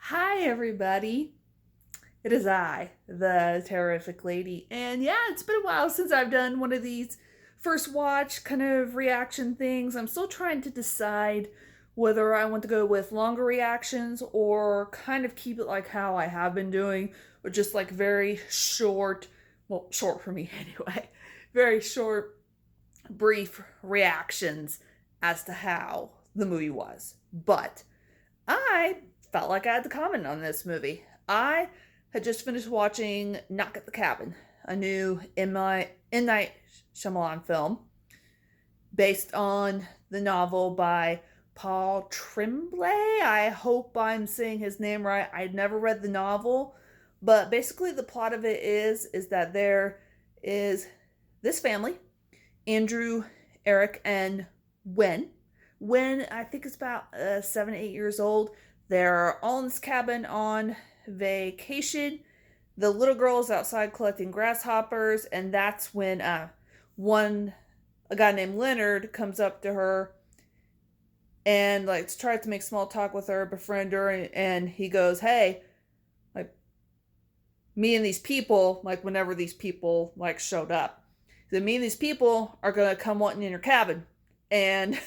Hi, everybody. It is I, the terrific lady. And yeah, it's been a while since I've done one of these first watch kind of reaction things. I'm still trying to decide whether I want to go with longer reactions or kind of keep it like how I have been doing, or just like very short, well, short for me anyway, very short, brief reactions as to how the movie was. But I felt like I had to comment on this movie. I had just finished watching Knock at the Cabin, a new M. Night Shyamalan film based on the novel by Paul Tremblay. I hope I'm saying his name right. I'd never read the novel, but basically the plot of it is that there is this family, Andrew, Eric, and Wen. Wen, I think, is about 7, 8 years old. They're all in this cabin on vacation. The little girl is outside collecting grasshoppers, and that's when a guy named Leonard comes up to her and like tries to make small talk with her, befriend her, and he goes, "Hey, like me and these people, like whenever these people like showed up, so me and these people are gonna come wanting in your cabin, and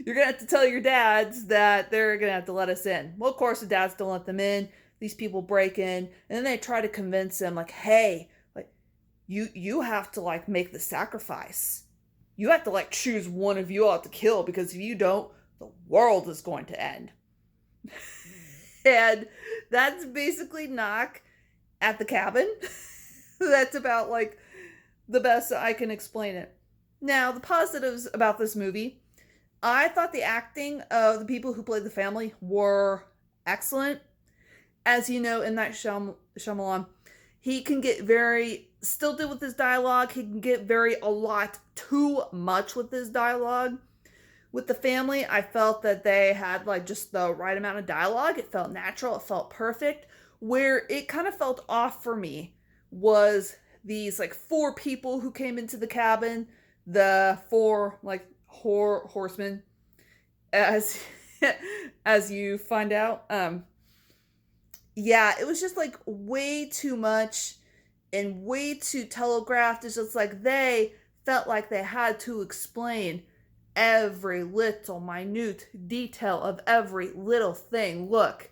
you're gonna have to tell your dads that they're gonna have to let us in." Well, of course, the dads don't let them in. These people break in, and then they try to convince them, like, "Hey, like you have to like make the sacrifice. You have to like choose one of you all to kill, because if you don't, the world is going to end." And that's basically Knock at the Cabin. That's about like the best I can explain it. Now, the positives about this movie, I thought the acting of the people who played the family were excellent. As you know, in that Shyamalan, he can get very stilted with his dialogue. He can get a lot too much with his dialogue. With the family, I felt that they had like just the right amount of dialogue. It felt natural. It felt perfect. Where it kind of felt off for me was these like four people who came into the cabin, the four like horsemen, as as you find out. Yeah, it was just like way too much and way too telegraphed. It's just like they felt like they had to explain every little minute detail of every little thing. Look,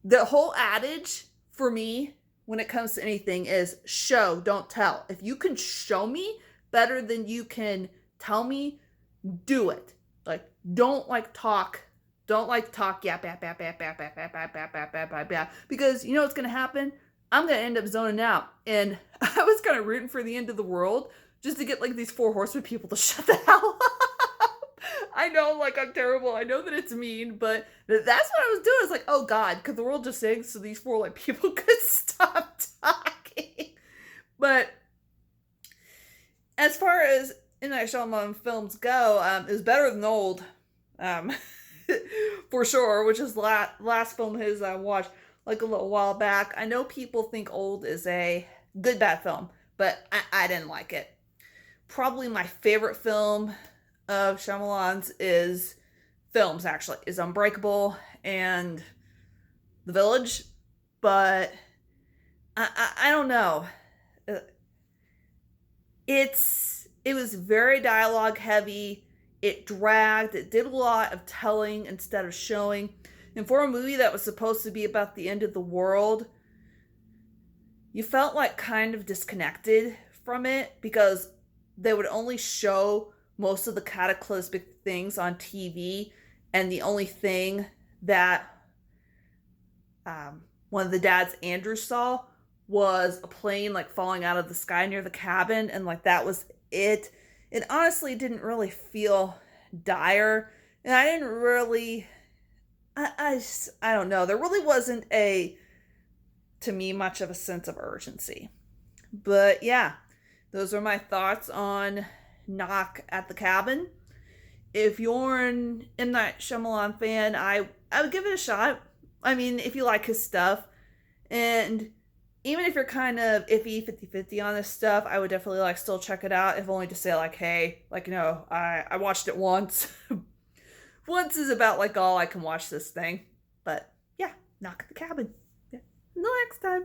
the whole adage for me when it comes to anything is show, don't tell. If you can show me better than you can tell me, do it. Like, don't like talk. Don't like talk yap yap yap yap yap yap yap yap yap yap yap yap yap. Because you know what's gonna happen? I'm gonna end up zoning out. And I was kind of rooting for the end of the world just to get like these four horsemen people to shut the hell up. I know, like, I'm terrible. I know that it's mean, but that's what I was doing. It's like, oh God, could the world just sing so these four like people could stop talking? But as far as M. Night Shyamalan films go, is better than old, um, for sure. Which is last film his I watched like a little while back. I know people think Old is a good bad film, but I didn't like it. Probably my favorite film of Shyamalan's is Unbreakable and The Village, but I don't know. It was very dialogue heavy. It dragged. It did a lot of telling instead of showing. And for a movie that was supposed to be about the end of the world, you felt like kind of disconnected from it, because they would only show most of the cataclysmic things on TV, and the only thing that one of the dads, Andrew, saw was a plane like falling out of the sky near the cabin, and like that was it. It honestly didn't really feel dire, and I didn't really. I don't know. There really wasn't to me, much of a sense of urgency. But yeah, those are my thoughts on Knock at the Cabin. If you're an M. Night Shyamalan fan, I would give it a shot. I mean, if you like his stuff. And even if you're kind of iffy 50-50 on this stuff, I would definitely like still check it out, if only to say like, hey, like, you know, I watched it once. Once is about like all I can watch this thing. But yeah, knock at the cabin. Yeah. Until next time.